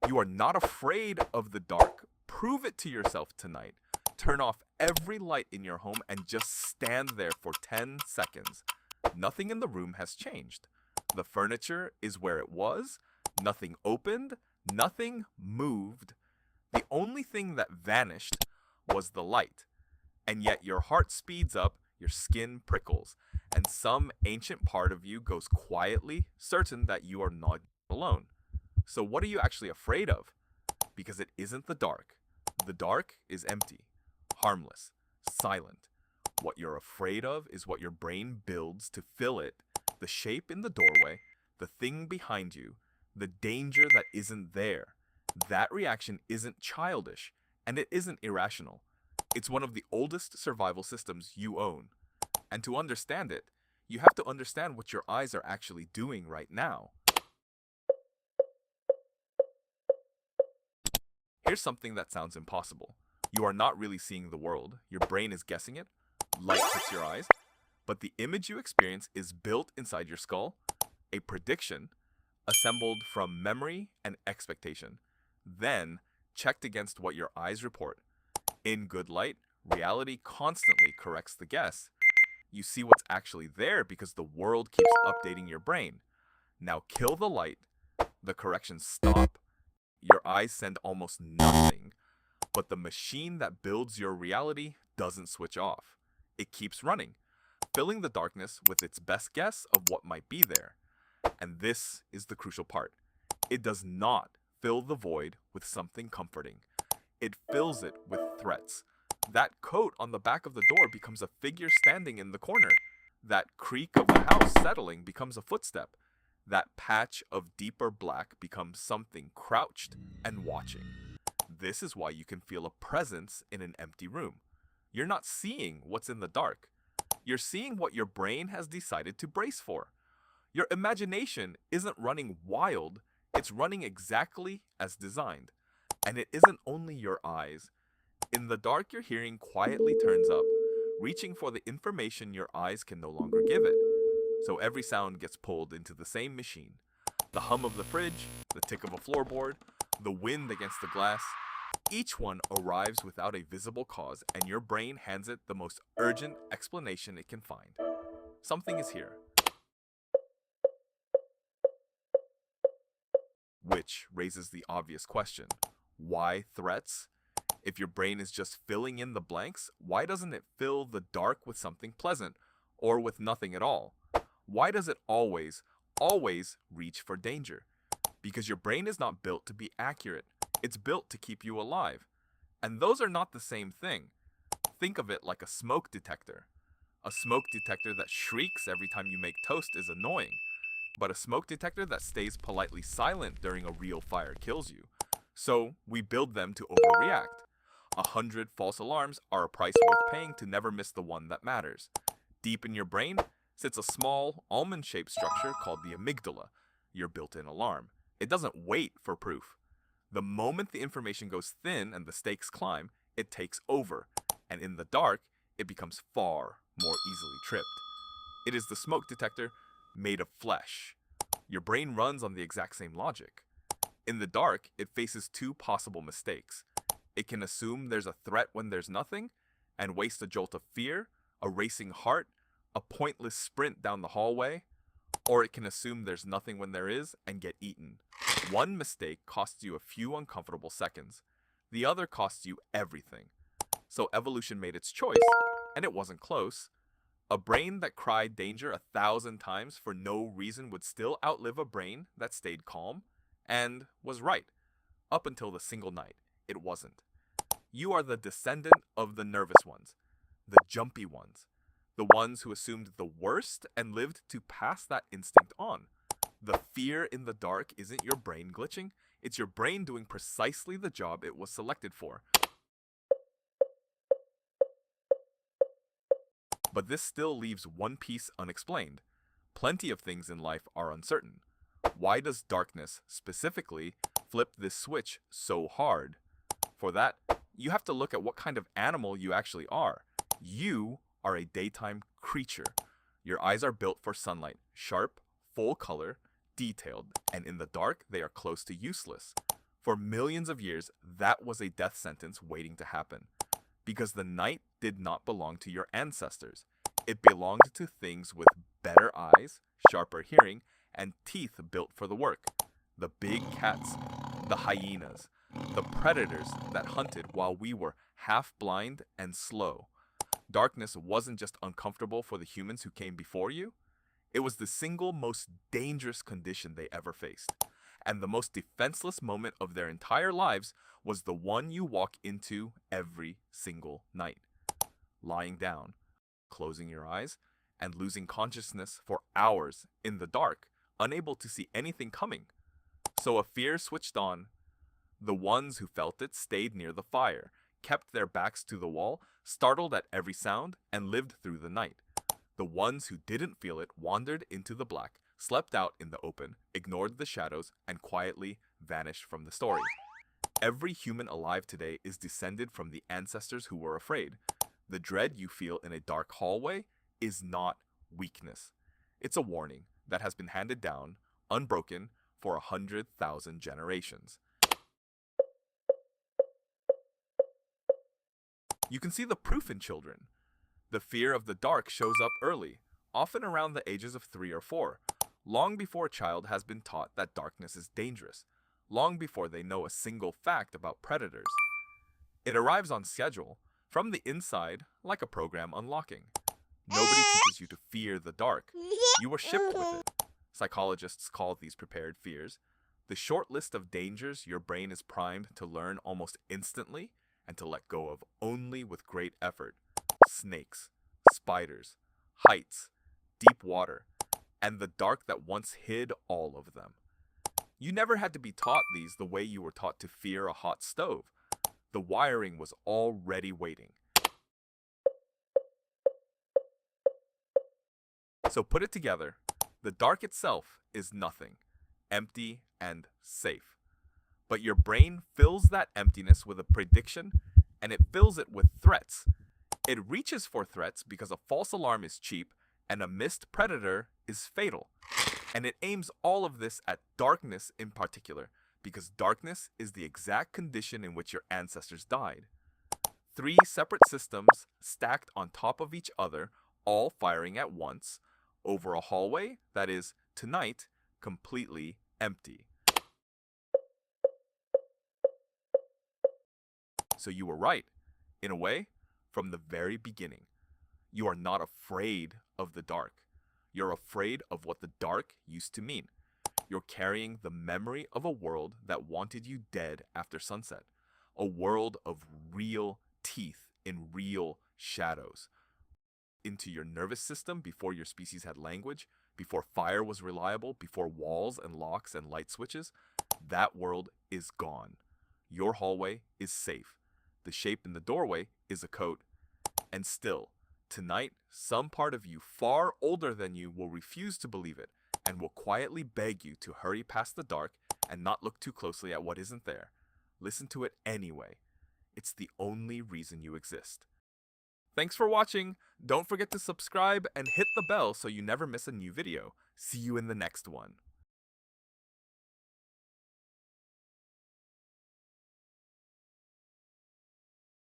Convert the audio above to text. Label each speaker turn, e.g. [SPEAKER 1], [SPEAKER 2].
[SPEAKER 1] You are not afraid of the dark. Prove it to yourself tonight. Turn off every light in your home and just stand there for 10 seconds. Nothing in the room has changed. The furniture is where it was. Nothing opened. Nothing moved. The only thing that vanished was the light. And yet your heart speeds up, your skin prickles, and some ancient part of you goes quietly, certain that you are not alone. So what are you actually afraid of? Because it isn't the dark. The dark is empty, harmless, silent. What you're afraid of is what your brain builds to fill it, the shape in the doorway, the thing behind you, the danger that isn't there. That reaction isn't childish, and it isn't irrational. It's one of the oldest survival systems you own. And to understand it, you have to understand what your eyes are actually doing right now. Here's something that sounds impossible. You are not really seeing the world. Your brain is guessing it. Light hits your eyes. But the image you experience is built inside your skull, a prediction assembled from memory and expectation, then checked against what your eyes report. In good light, reality constantly corrects the guess. You see what's actually there because the world keeps updating your brain. Now kill the light, the corrections stop. Your eyes send almost nothing, but the machine that builds your reality doesn't switch off. It keeps running, filling the darkness with its best guess of what might be there. And this is the crucial part. It does not fill the void with something comforting. It fills it with threats. That coat on the back of the door becomes a figure standing in the corner. That creak of the house settling becomes a footstep. That patch of deeper black becomes something crouched and watching. This is why you can feel a presence in an empty room. You're not seeing what's in the dark. You're seeing what your brain has decided to brace for. Your imagination isn't running wild, it's running exactly as designed. And it isn't only your eyes. In the dark, your hearing quietly turns up, reaching for the information your eyes can no longer give it. So every sound gets pulled into the same machine. The hum of the fridge, the tick of a floorboard, the wind against the glass. Each one arrives without a visible cause, and your brain hands it the most urgent explanation it can find. Something is here. Which raises the obvious question. Why threats? If your brain is just filling in the blanks, why doesn't it fill the dark with something pleasant, or with nothing at all? Why does it always reach for danger? Because your brain is not built to be accurate. It's built to keep you alive. And those are not the same thing. Think of it like a smoke detector. A smoke detector that shrieks every time you make toast is annoying. But a smoke detector that stays politely silent during a real fire kills you. So we build them to overreact. 100 false alarms are a price worth paying to never miss the one that matters. Deep in your brain sits a small, almond-shaped structure called the amygdala, your built-in alarm. It doesn't wait for proof. The moment the information goes thin and the stakes climb, it takes over. And in the dark, it becomes far more easily tripped. It is the smoke detector made of flesh. Your brain runs on the exact same logic. In the dark, it faces two possible mistakes. It can assume there's a threat when there's nothing, and waste a jolt of fear, a racing heart, a pointless sprint down the hallway, or it can assume there's nothing when there is and get eaten. One mistake costs you a few uncomfortable seconds. The other costs you everything. So evolution made its choice, and it wasn't close. A brain that cried danger 1,000 times for no reason would still outlive a brain that stayed calm and was right, up until the single night it wasn't. You are the descendant of the nervous ones, the jumpy ones, the ones who assumed the worst and lived to pass that instinct on. The fear in the dark isn't your brain glitching, it's your brain doing precisely the job it was selected for. But this still leaves one piece unexplained. Plenty of things in life are uncertain. Why does darkness, specifically, flip this switch so hard? For that, you have to look at what kind of animal you actually are. You are a daytime creature. Your eyes are built for sunlight, sharp, full color, detailed, and in the dark, they are close to useless. For millions of years, that was a death sentence waiting to happen. Because the night did not belong to your ancestors. It belonged to things with better eyes, sharper hearing, and teeth built for the work. The big cats, the hyenas, the predators that hunted while we were half blind and slow. Darkness wasn't just uncomfortable for the humans who came before you. It was the single most dangerous condition they ever faced. And the most defenseless moment of their entire lives was the one you walk into every single night. Lying down, closing your eyes, and losing consciousness for hours in the dark, unable to see anything coming. So a fear switched on. The ones who felt it stayed near the fire, kept their backs to the wall, startled at every sound, and lived through the night. The ones who didn't feel it wandered into the black, slept out in the open, ignored the shadows, and quietly vanished from the story. Every human alive today is descended from the ancestors who were afraid. The dread you feel in a dark hallway is not weakness. It's a warning that has been handed down, unbroken, for 100,000 generations. You can see the proof in children. The fear of the dark shows up early, often around the ages of 3 or 4, long before a child has been taught that darkness is dangerous, long before they know a single fact about predators. It arrives on schedule, from the inside, like a program unlocking. Nobody teaches you to fear the dark. You are shipped with it. Psychologists call these prepared fears. The short list of dangers your brain is primed to learn almost instantly and to let go of only with great effort. Snakes, spiders, heights, deep water, and the dark that once hid all of them. You never had to be taught these the way you were taught to fear a hot stove. The wiring was already waiting. So put it together. The dark itself is nothing, empty and safe. But your brain fills that emptiness with a prediction, and it fills it with threats. It reaches for threats because a false alarm is cheap and a missed predator is fatal. And it aims all of this at darkness in particular, because darkness is the exact condition in which your ancestors died. 3 separate systems stacked on top of each other, all firing at once, over a hallway that is, tonight, completely empty. So you were right, in a way, from the very beginning. You are not afraid of the dark. You're afraid of what the dark used to mean. You're carrying the memory of a world that wanted you dead after sunset. A world of real teeth in real shadows. Into your nervous system before your species had language, before fire was reliable, before walls and locks and light switches. That world is gone. Your hallway is safe. The shape in the doorway is a code. And still, tonight, some part of you far older than you will refuse to believe it and will quietly beg you to hurry past the dark and not look too closely at what isn't there. Listen to it anyway. It's the only reason you exist. Thanks for watching. Don't forget to subscribe and hit the bell so you never miss a new video. See you in the next one.